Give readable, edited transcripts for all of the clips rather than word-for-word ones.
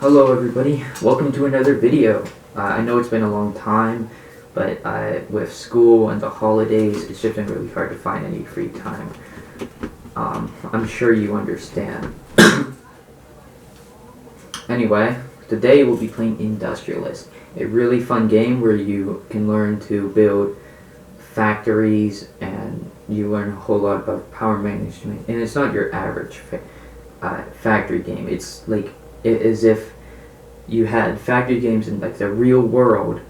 Hello everybody, welcome to another video. I know it's been a long time, but with school and the holidays, it's just been really hard to find any free time. I'm sure you understand. Anyway, today we'll be playing Industrialist, a really fun game where you can learn to build factories and you learn a whole lot about power management. And it's not your average factory game. It's like as if you had factory games in like the real world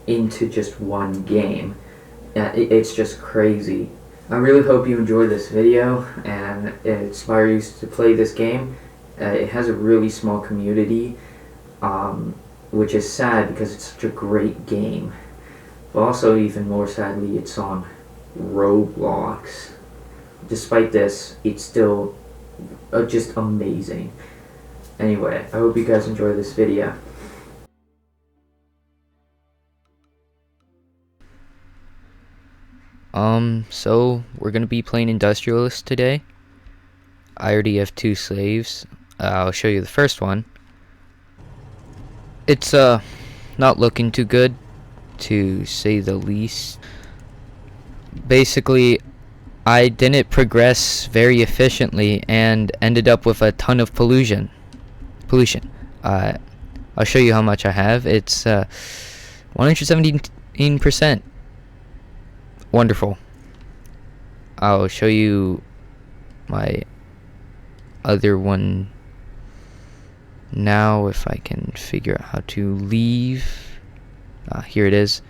into just one game. It's just crazy. I really hope you enjoy this video and it inspires you to play this game. It has a really small community, which is sad because it's such a great game. But also, even more sadly, it's on Roblox. Despite this, it's still just amazing. Anyway, I hope you guys enjoy this video. So we're gonna be playing Industrialist today. I already have 2 slaves. I'll show you the first one. It's not looking too good, to say the least. Basically, I didn't progress very efficiently and ended up with a ton of pollution. I'll show you how much I have. It's 117%. Wonderful. I'll show you my other one now if I can figure out how to leave. Here it is.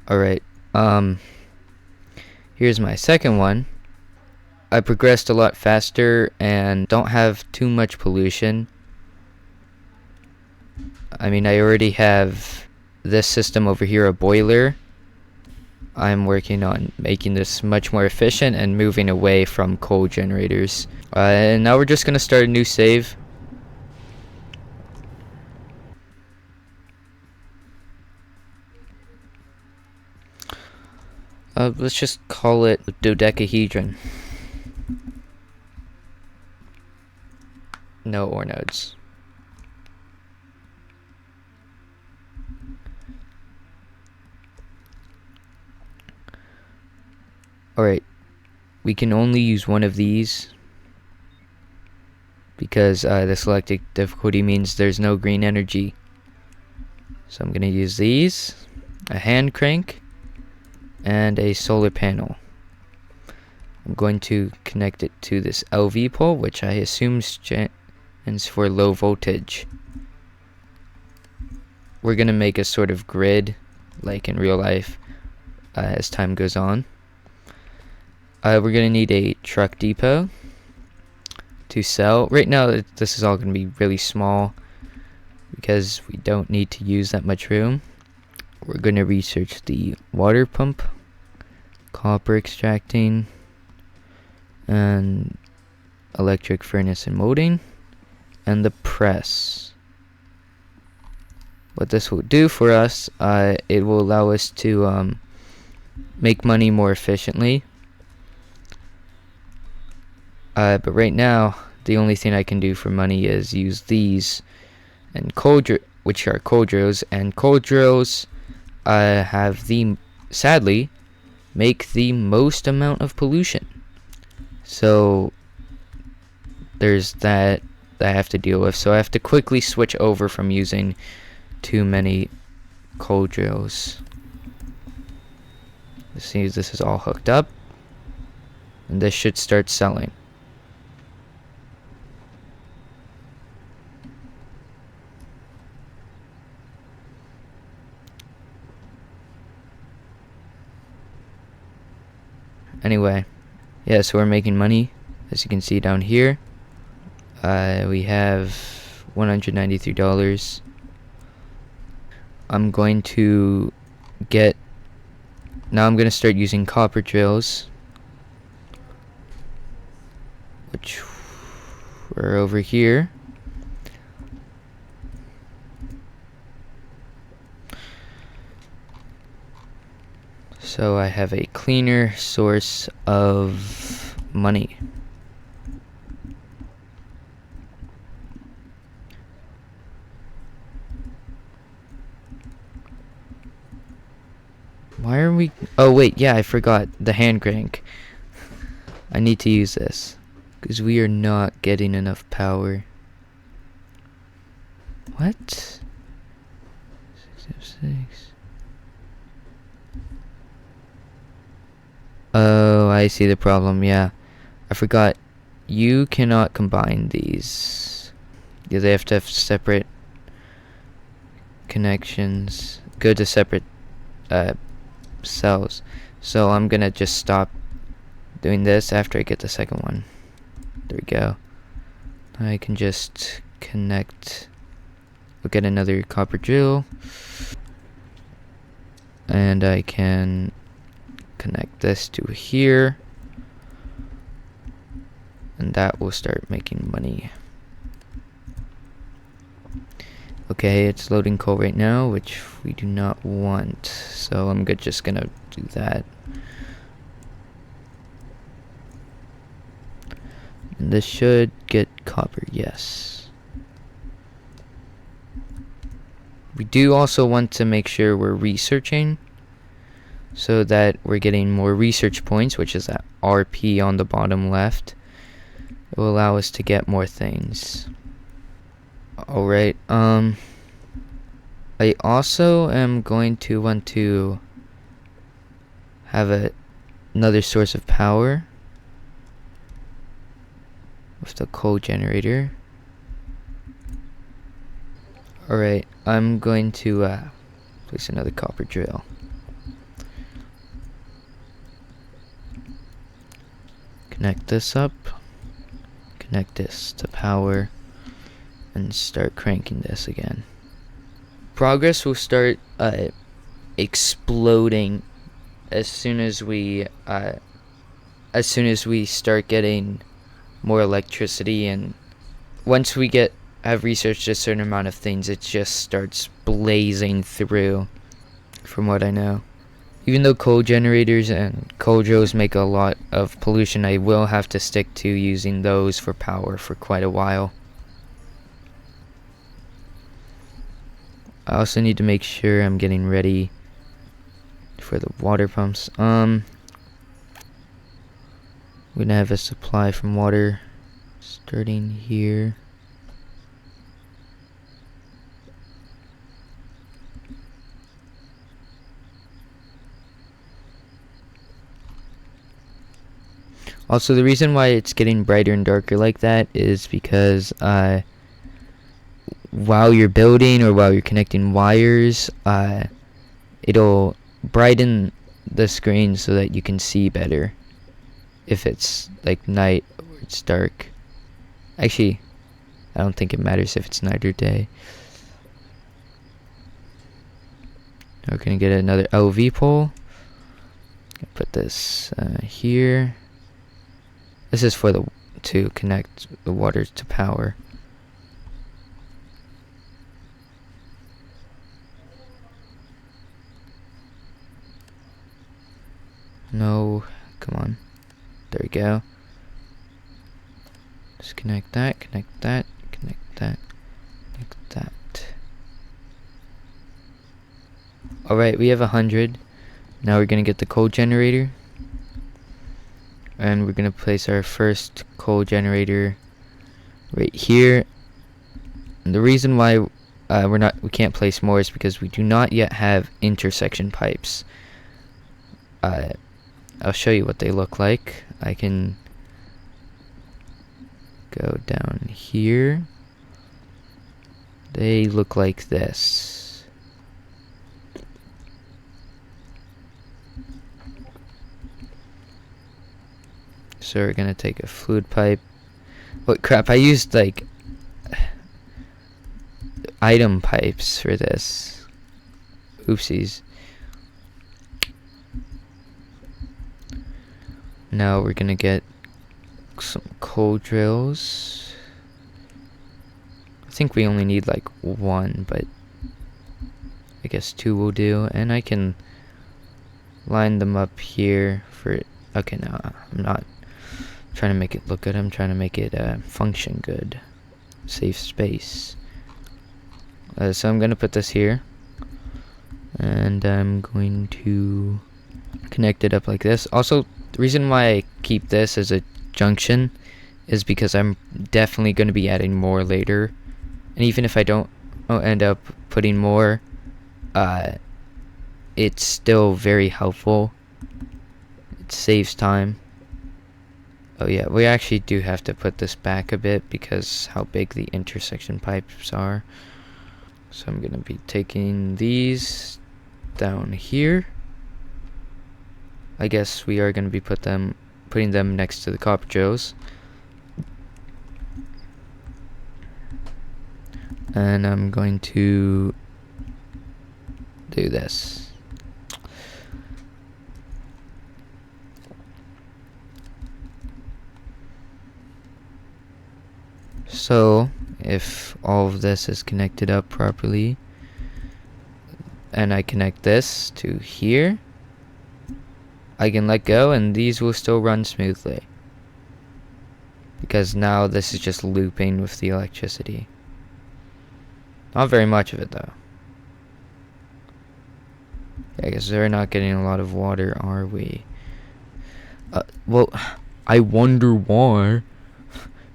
Alright, here's my second one. I progressed a lot faster and don't have too much pollution. I mean, I already have this system over here, a boiler. I'm working on making this much more efficient and moving away from coal generators. And now we're just gonna start a new save. Let's just call it dodecahedron. No ore nodes. Alright, we can only use one of these because the selected difficulty means there's no green energy. So I'm going to use these, a hand crank, and a solar panel. I'm going to connect it to this LV pole, which I assume stands for low voltage. We're going to make a sort of grid, like in real life, as time goes on. We're going to need a truck depot to sell. Right now, this is all going to be really small because we don't need to use that much room. We're going to research the water pump, copper extracting, and electric furnace and molding, and the press. What this will do for us, it will allow us to make money more efficiently. But right now, the only thing I can do for money is use these and which are coal drills, and coal drills have sadly make the most amount of pollution. So there's that I have to deal with. So I have to quickly switch over from using too many coal drills. Let's see if this is all hooked up, and this should start selling. Anyway, yeah, so we're making money, as you can see down here. We have $193. I'm going to start using copper drills, which are over here. So I have a cleaner source of money. we... Oh, wait, yeah, I forgot. The hand crank. I need to use this. Because we are not getting enough power. What? 606. Oh, I see the problem, yeah. I forgot. You cannot combine these. Yeah, they have to have separate connections. Go to separate cells. So I'm gonna just stop doing this after I get the second one. There we go. I can just connect. We'll get another copper drill. And I can connect this to here. And that will start making money. Okay, it's loading coal right now, which we do not want. So I'm just gonna do that. And this should get copper, yes. We do also want to make sure we're researching so that we're getting more research points, which is that RP on the bottom left. It will allow us to get more things. Alright, I also am going to want to have another source of power with the coal generator. Alright, I'm going to place another copper drill. Connect this up. Connect this to power. And start cranking this again. Progress will start exploding as soon as we start getting more electricity, and once we have researched a certain amount of things, it just starts blazing through, from what I know. Even though coal generators and coal drills make a lot of pollution, I will have to stick to using those for power for quite a while. I also need to make sure I'm getting ready for the water pumps. We're gonna have a supply from water starting here. Also, the reason why it's getting brighter and darker like that is because while you're building or while you're connecting wires, it'll brighten the screen so that you can see better if it's like night or it's dark. Actually, I don't think it matters if it's night or day. We're gonna get another LV pole. Put this here. This is for to connect the water to power. No, come on. There we go. Just connect that, connect that, connect that, connect that. Alright, we have 100. Now we're gonna get the coal generator. And we're gonna place our first coal generator right here. And the reason why we can't place more is because we do not yet have intersection pipes. I'll show you what they look like. I can go down here. They look like this. So we're gonna take a fluid pipe. What crap, I used like item pipes for this. Oopsies. Now we're gonna get some coal drills. I think we only need like one, but I guess 2 will do. And I can line them up here for... Okay, no, I'm not trying to make it look good. I'm trying to make it function good. Save space. So I'm gonna put this here. And I'm going to connect it up like this. Also, the reason why I keep this as a junction is because I'm definitely going to be adding more later, and even if I don't end up putting more, it's still very helpful. It saves time. Oh yeah, we actually do have to put this back a bit because how big the intersection pipes are. So I'm gonna be taking these down here. I guess we are gonna be putting them next to the copper drills. And I'm going to do this. So if all of this is connected up properly, and I connect this to here, I can let go and these will still run smoothly, because now this is just looping with the electricity. Not very much of it though. I guess we're not getting a lot of water, are we? Well, I wonder why.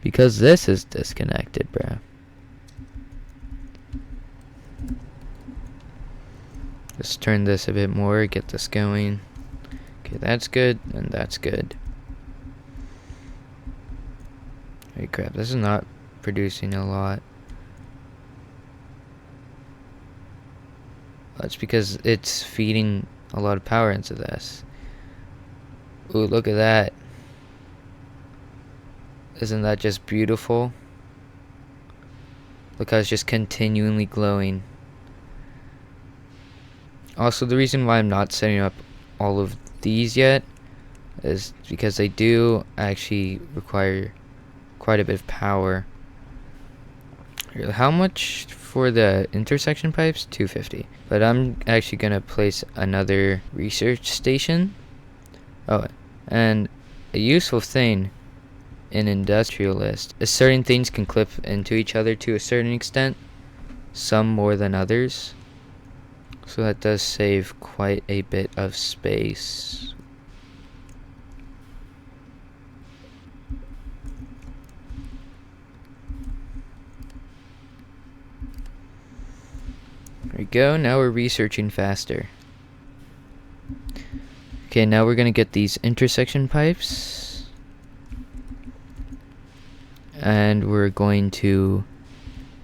Because this is disconnected, bro. Let's turn this a bit more, get this going. Okay, that's good, and that's good. Hey crap, this is not producing a lot. That's because it's feeding a lot of power into this. Ooh, look at that. Isn't that just beautiful? Look how it's just continually glowing. Also, the reason why I'm not setting up all of these yet is because they do actually require quite a bit of power. How much for the intersection pipes? 250. But I'm actually gonna place another research station. Oh, and a useful thing in Industrialist is certain things can clip into each other to a certain extent, some more than others. So that does save quite a bit of space. There we go, now we're researching faster. Okay, now we're gonna get these intersection pipes. And we're going to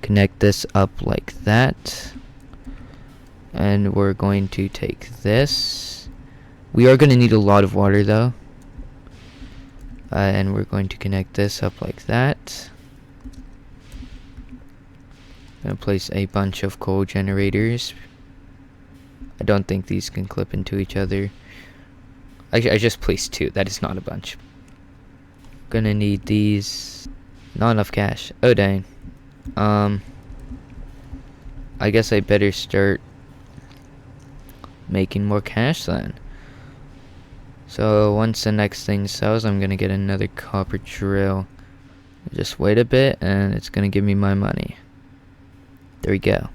connect this up like that. And we're going to take this. We are going to need a lot of water though. And we're going to connect this up like that. I'm going to place a bunch of coal generators. I don't think these can clip into each other. Actually, I just placed 2. That is not a bunch. Gonna need these. Not enough cash. Oh dang. I guess I better start making more cash then. So once the next thing sells, I'm gonna get another copper drill. Just wait a bit and it's gonna give me my money. There we go.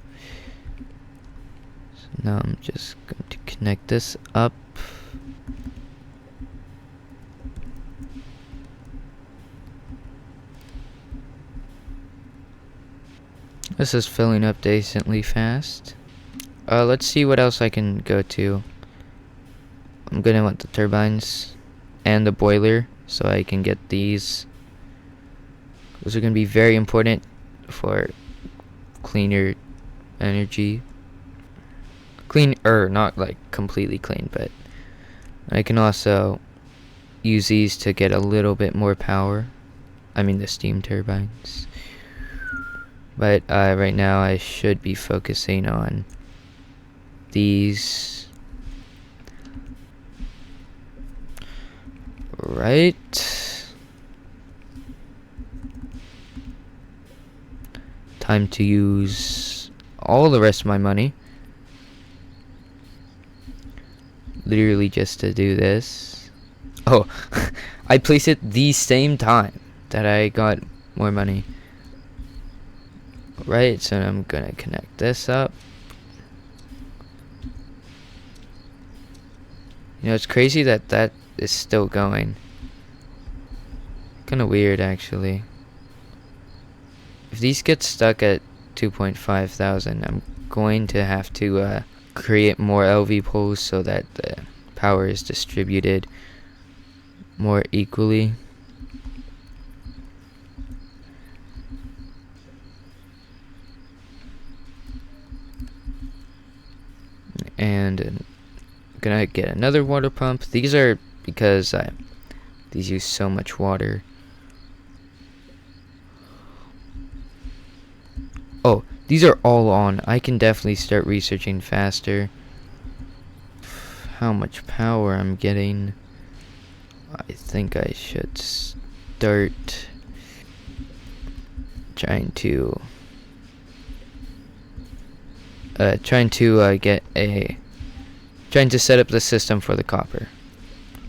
So now I'm just going to connect this up. This is filling up decently fast. Let's see what else I can go to. I'm gonna want the turbines and the boiler so I can get these. Those are gonna be very important for cleaner energy. Cleaner, not like completely clean, but I can also use these to get a little bit more power. I mean the steam turbines. But right now I should be focusing on these. Right. Time to use all the rest of my money. Literally just to do this. Oh, I placed it the same time that I got more money. Right, so I'm gonna connect this up. You know, it's crazy that that is still going. Kind of weird, actually. If these get stuck at 2.5 thousand, I'm going to have to create more LV poles so that the power is distributed more equally. And I'm gonna get another water pump. These are because these use so much water. Oh, these are all on. I can definitely start researching faster. How much power I'm getting. I think I should start trying to set up the system for the copper.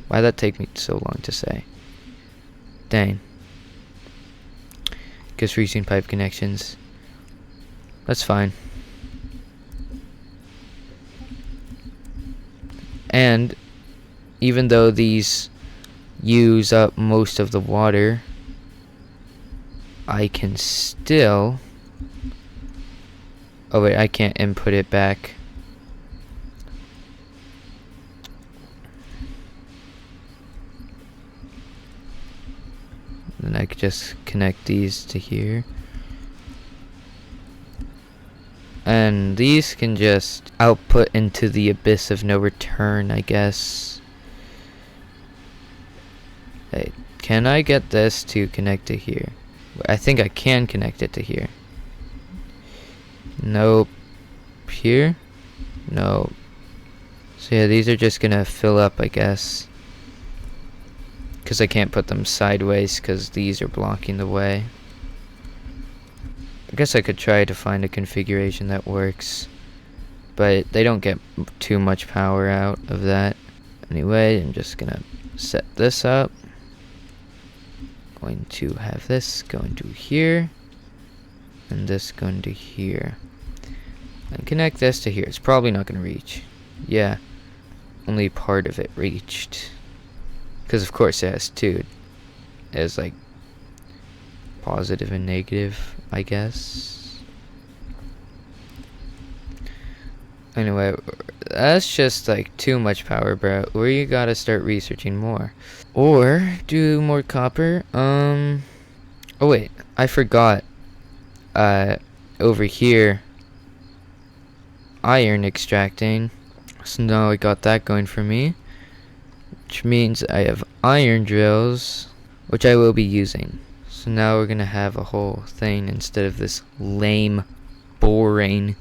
Why'd that take me so long to say? Dang. Because reaching pipe connections. That's fine. And even though these use up most of the water, I can still... Oh wait, I can't input it back. Then I could just connect these to here. And these can just output into the abyss of no return, I guess. Hey, can I get this to connect to here? I think I can connect it to here. Nope. Here? No. So yeah, these are just gonna fill up, I guess. Because I can't put them sideways because these are blocking the way. I guess I could try to find a configuration that works, but they don't get too much power out of that. Anyway, I'm just gonna set this up. Going to have this going to here, and this going to here. And connect this to here. It's probably not gonna reach. Yeah, only part of it reached. Because of course it has two. It has like positive and negative, I guess. Anyway, that's just like too much power, bro. We gotta start researching more. Or do more copper. Oh wait, I forgot. Over here, iron extracting. So now I got that going for me. Which means I have iron drills, which I will be using. So now we're gonna have a whole thing instead of this lame, boring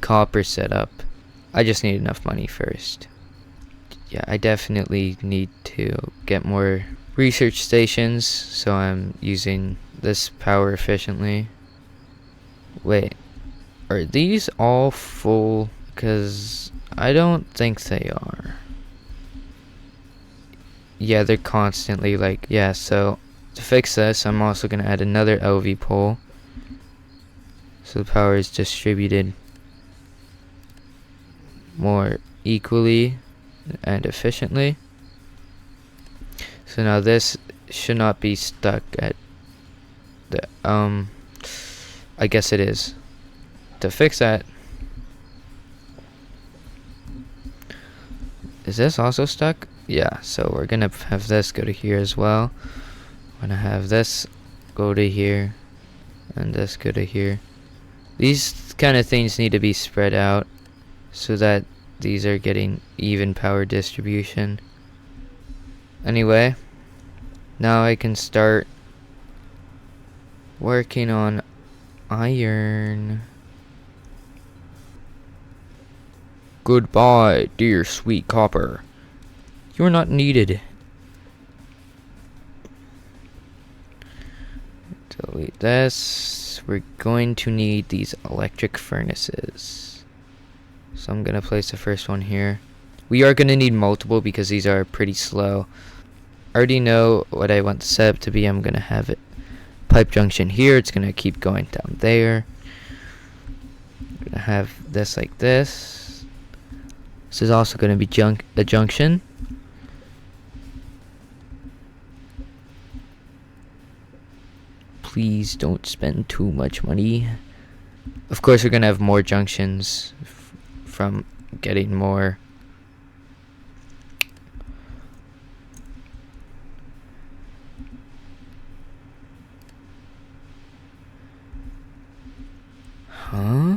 copper setup. I just need enough money first. Yeah, I definitely need to get more research stations, so I'm using this power efficiently. Wait, are these all full? Because I don't think they are. Yeah, they're constantly like, yeah, so to fix this, I'm also going to add another LV pole so the power is distributed more equally and efficiently. So now this should not be stuck at the, I guess it is. To fix that, is this also stuck? Yeah, so we're gonna have this go to here as well. I'm gonna have this go to here, and this go to here. These kind of things need to be spread out so that these are getting even power distribution. Anyway, now I can start working on iron. Goodbye, dear sweet copper. You're not needed. Delete this. We're going to need these electric furnaces. So I'm gonna place the first one here. We are gonna need multiple because these are pretty slow. I already know what I want the setup to be. I'm gonna have it pipe junction here. It's gonna keep going down there. I'm gonna have this like this. This is also gonna be a junction. please don't spend too much money. Of course, we're gonna have more junctions from getting more. Huh?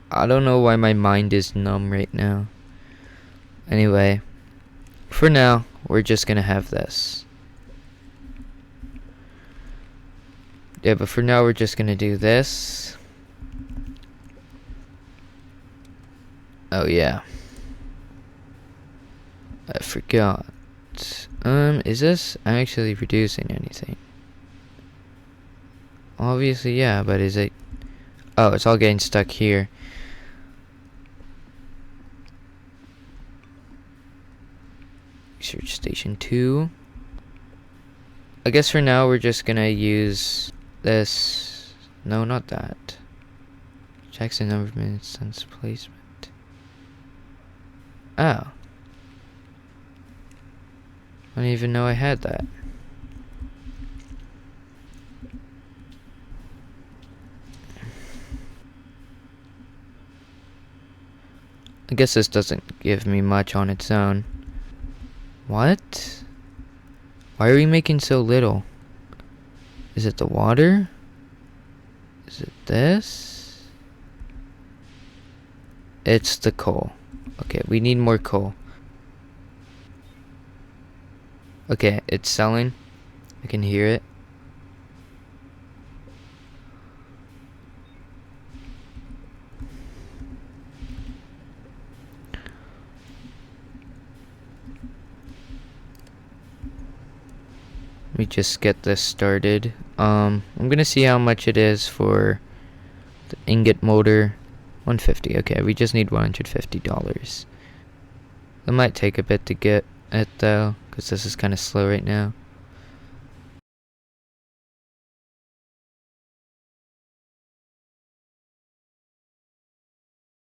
I don't know why my mind is numb right now. Anyway, for now, we're just gonna have this. Yeah, but for now, we're just gonna do this. Oh, yeah. I forgot. Is this actually reducing anything? Obviously, yeah, but is it... Oh, it's all getting stuck here. Research Station 2. I guess for now, we're just gonna use this. No, not that. Checks the number of minutes since placement. Oh. I didn't even know I had that. I guess this doesn't give me much on its own. What? Why are we making so little? Is it the water? Is it this? It's the coal. Okay, we need more coal. Okay, it's selling. I can hear it. Let me just get this started. I'm gonna see how much it is for the ingot motor. 150. Okay, we just need $150. It might take a bit to get it though, because this is kind of slow right now.